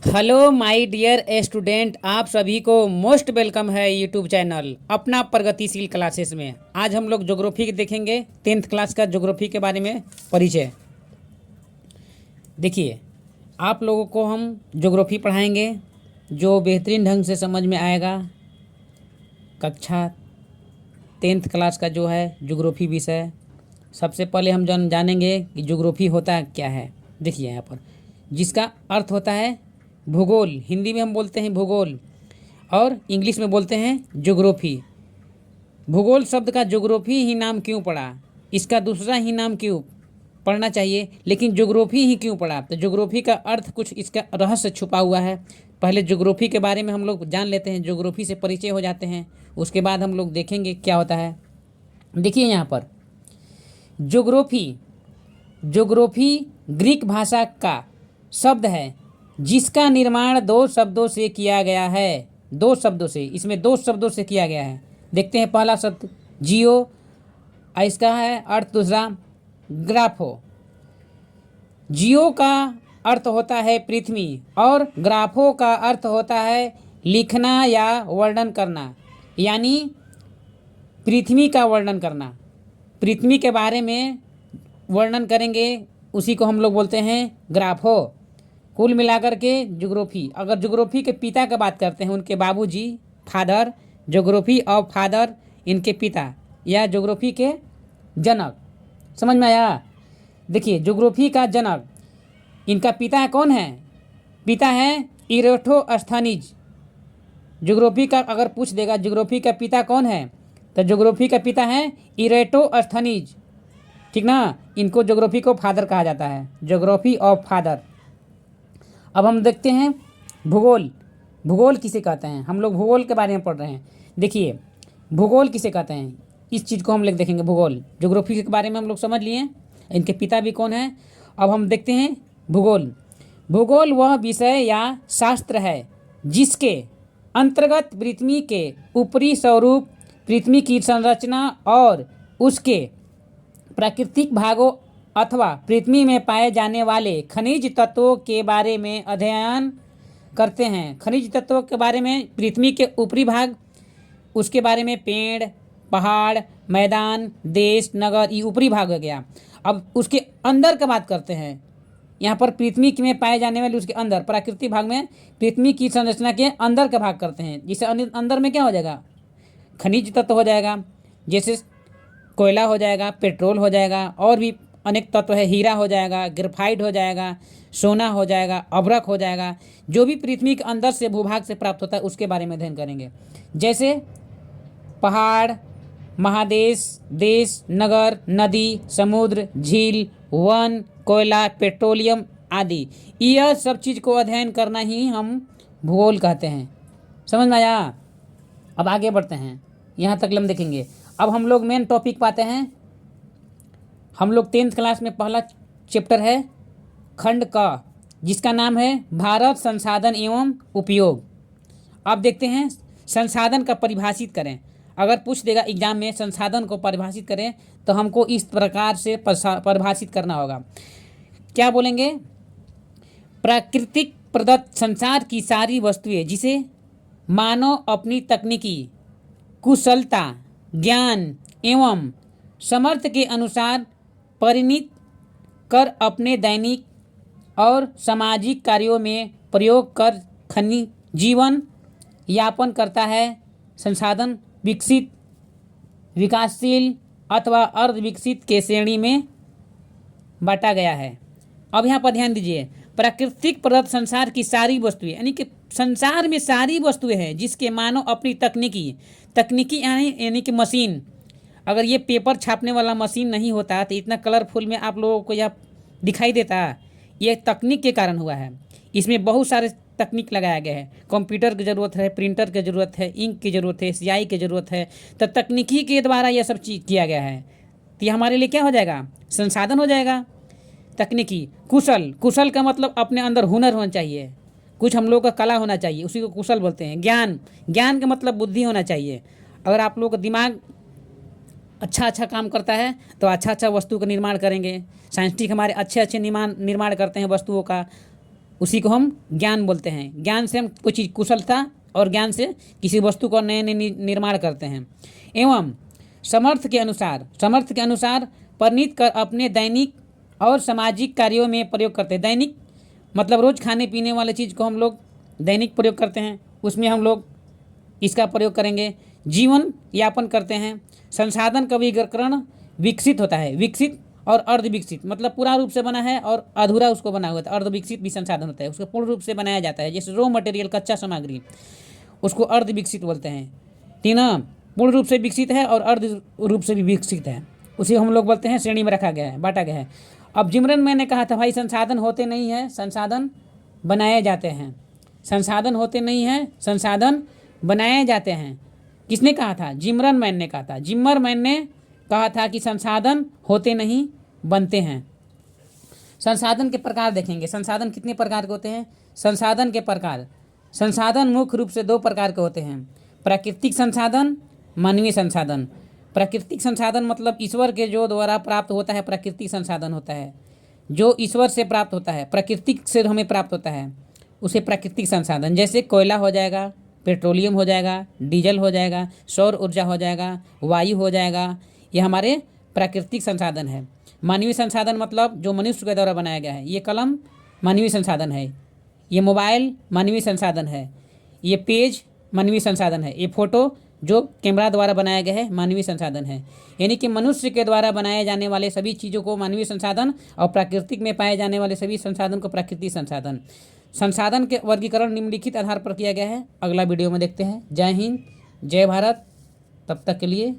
Hello my dear student, आप सभी को मोस्ट वेलकम है यूट्यूब चैनल अपना प्रगतिशील क्लासेस में। आज हम लोग ज्योग्राफी देखेंगे, 10th क्लास का ज्योग्राफी के बारे में परिचय। देखिए, आप लोगों को हम ज्योग्राफी पढ़ाएंगे जो बेहतरीन ढंग से समझ में आएगा। कक्षा 10th क्लास का जो है ज्योग्राफी विषय। सबसे पहले हम जानेंगे कि ज्योग्राफी होता क्या है। देखिए यहाँ पर, जिसका अर्थ होता है भूगोल। हिंदी में हम बोलते हैं भूगोल और इंग्लिश में बोलते हैं ज्योग्राफी। भूगोल शब्द का ज्योग्राफी ही नाम क्यों पड़ा, इसका दूसरा ही नाम क्यों पढ़ना चाहिए, लेकिन ज्योग्राफी ही क्यों पड़ा? तो ज्योग्राफी का अर्थ कुछ इसका रहस्य छुपा हुआ है। पहले ज्योग्राफी के बारे में हम लोग जान लेते हैं, ज्योग्राफी से परिचय हो जाते हैं, उसके बाद हम लोग देखेंगे क्या होता है। देखिए यहाँ पर ज्योग्राफी, ज्योग्राफी ग्रीक भाषा का शब्द है जिसका निर्माण दो शब्दों से किया गया है। दो शब्दों से, इसमें दो शब्दों से किया गया है। देखते हैं पहला शब्द जियो, इसका है अर्थ दूसरा ग्राफो। जियो का अर्थ होता है पृथ्वी और ग्राफो का अर्थ होता है लिखना या वर्णन करना, यानी पृथ्वी का वर्णन करना। पृथ्वी के बारे में वर्णन करेंगे, उसी को हम लोग बोलते हैं ग्राफो। कुल मिलाकर के ज्योग्राफी, अगर ज्योग्राफी के पिता का बात करते हैं, उनके बाबूजी, फादर, ज्योग्राफी ऑफ फादर, इनके पिता या ज्योग्राफी के जनक। समझ में आया? देखिए, ज्योग्राफी का जनक, इनका पिता कौन है? पिता है इरेटोस्थनीज। ज्योग्राफी का अगर पूछ देगा ज्योग्राफी का पिता कौन है, तो ज्योग्राफी का पिता है इरेटोस्थनीज। ठीक ना? इनको ज्योग्राफी को फादर कहा जाता है, ज्योग्राफी ऑफ फादर। अब हम देखते हैं भूगोल। भूगोल किसे कहते हैं? हम लोग भूगोल के बारे में पढ़ रहे हैं। देखिए, भूगोल किसे कहते हैं, इस चीज़ को हम लोग देखेंगे। भूगोल, ज्योग्राफी के बारे में हम लोग समझ लिए, इनके पिता भी कौन है। अब हम देखते हैं भूगोल। भूगोल वह विषय या शास्त्र है जिसके अंतर्गत पृथ्वी के ऊपरी स्वरूप, पृथ्वी की संरचना और उसके प्राकृतिक भागों अथवा पृथ्वी में पाए जाने वाले खनिज तत्वों के बारे में अध्ययन करते हैं। खनिज तत्वों के बारे में पृथ्वी के ऊपरी भाग, उसके बारे में पेड़, पहाड़, मैदान, देश, नगर, ये ऊपरी भाग हो गया। अब उसके अंदर का बात करते हैं। यहाँ पर पृथ्वी में पाए जाने वाले उसके अंदर प्राकृतिक भाग में पृथ्वी की संरचना के अंदर का भाग करते हैं। जिसे अंदर में क्या हो जाएगा? खनिज तत्व हो जाएगा, जैसे कोयला हो जाएगा, पेट्रोल हो जाएगा, और भी अनेक तत्व है। हीरा हो जाएगा, ग्रेफाइट हो जाएगा, सोना हो जाएगा, अभ्रक हो जाएगा। जो भी पृथ्वी के अंदर से भूभाग से प्राप्त होता है उसके बारे में अध्ययन करेंगे, जैसे पहाड़, महादेश, देश, नगर, नदी, समुद्र, झील, वन, कोयला, पेट्रोलियम आदि। यह सब चीज़ को अध्ययन करना ही हम भूगोल कहते हैं। समझ में आया? अब आगे बढ़ते हैं, यहाँ तक हम देखेंगे। अब हम लोग मेन टॉपिक पाते हैं। हम लोग 10th क्लास में पहला चैप्टर है खंड का, जिसका नाम है भारत संसाधन एवं उपयोग। अब देखते हैं, संसाधन का परिभाषित करें। अगर पूछ देगा एग्जाम में संसाधन को परिभाषित करें, तो हमको इस प्रकार से परिभाषित करना होगा। क्या बोलेंगे? प्राकृतिक प्रदत्त संसार की सारी वस्तुएं जिसे मानव अपनी तकनीकी कुशलता, ज्ञान एवं समर्थ के अनुसार परिणित कर अपने दैनिक और सामाजिक कार्यों में प्रयोग कर जीवन यापन करता है। संसाधन विकसित, विकासशील अथवा अर्ध विकसित के श्रेणी में बांटा गया है। अब यहाँ पर ध्यान दीजिए, प्राकृतिक प्रदत्त संसार की सारी वस्तुएं, यानी कि संसार में सारी वस्तुएं हैं जिसके मानव अपनी तकनीकी यानी कि मशीन। अगर ये पेपर छापने वाला मशीन नहीं होता तो इतना कलरफुल में आप लोगों को यह दिखाई देता। ये तकनीक के कारण हुआ है। इसमें बहुत सारे तकनीक लगाया गया है। कंप्यूटर की ज़रूरत है, प्रिंटर की ज़रूरत है, इंक की ज़रूरत है, स्याही की ज़रूरत है। तो तकनीकी के द्वारा यह सब चीज़ किया गया है। तो ये हमारे लिए क्या हो जाएगा? संसाधन हो जाएगा। तकनीकी, कुशल, कुशल का मतलब अपने अंदर हुनर होना चाहिए, कुछ हम लोग का कला होना चाहिए, उसी को कुशल बोलते हैं। ज्ञान, ज्ञान का मतलब बुद्धि होना चाहिए। अगर आप लोग का दिमाग अच्छा काम करता है तो अच्छा वस्तु का निर्माण करेंगे। साइंटिस्ट हमारे अच्छे निर्माण करते हैं वस्तुओं का। उसी को हम ज्ञान बोलते हैं। ज्ञान से हम कुछ चीज़ कुशलता और ज्ञान से किसी वस्तु को नए नए निर्माण करते हैं। एवं समर्थ के अनुसार परिणित कर अपने दैनिक और सामाजिक कार्यों में प्रयोग करते हैं। दैनिक मतलब रोज़ खाने पीने वाले चीज़ को हम लोग दैनिक प्रयोग करते हैं, उसमें हम लोग इसका प्रयोग करेंगे। जीवन यापन करते हैं। संसाधन का विकरण विकसित होता है। विकसित और अर्ध विकसित मतलब पूरा रूप से बना है और अधूरा उसको बना हुआ है। अर्ध विकसित भी संसाधन होता है, उसको पूर्ण रूप से बनाया जाता है। जैसे रॉ मटेरियल कच्चा सामग्री, उसको अर्ध विकसित बोलते हैं। तीना पूर्ण रूप से विकसित है और अर्ध रूप से भी विकसित है, उसे हम लोग बोलते हैं श्रेणी में रखा गया है, बांटा गया है। अब जिमरन मैंने कहा था भाई संसाधन होते नहीं हैं, संसाधन बनाए जाते हैं। संसाधन होते नहीं हैं, संसाधन बनाए जाते हैं। किसने कहा था? जिमरन मैन ने कहा था। जिमरमैन ने कहा था कि संसाधन होते नहीं बनते हैं। संसाधन के प्रकार देखेंगे। संसाधन कितने प्रकार के होते हैं? संसाधन के प्रकार, संसाधन मुख्य रूप से 2 प्रकार के होते हैं, प्राकृतिक संसाधन, मानवीय संसाधन। प्राकृतिक संसाधन मतलब ईश्वर के जो द्वारा प्राप्त होता है, प्राकृतिक संसाधन होता है। जो ईश्वर से प्राप्त होता है, प्रकृति से हमें प्राप्त होता है, उसे प्राकृतिक संसाधन। जैसे कोयला हो जाएगा, पेट्रोलियम हो जाएगा, डीजल हो जाएगा, सौर ऊर्जा हो जाएगा, वायु हो जाएगा, ये हमारे प्राकृतिक संसाधन है। मानवीय संसाधन मतलब जो मनुष्य के द्वारा बनाया गया है। ये कलम मानवीय संसाधन है, ये मोबाइल मानवीय संसाधन है, ये पेज मानवीय संसाधन है, ये फोटो जो कैमरा द्वारा बनाया गया है मानवीय संसाधन है। यानी कि मनुष्य के द्वारा बनाए जाने वाले सभी चीज़ों को मानवीय संसाधन और प्राकृतिक में पाए जाने वाले सभी संसाधन को प्राकृतिक संसाधन। संसाधन के वर्गीकरण निम्नलिखित आधार पर किया गया है। अगला वीडियो में देखते हैं। जय हिंद, जय भारत। तब तक के लिए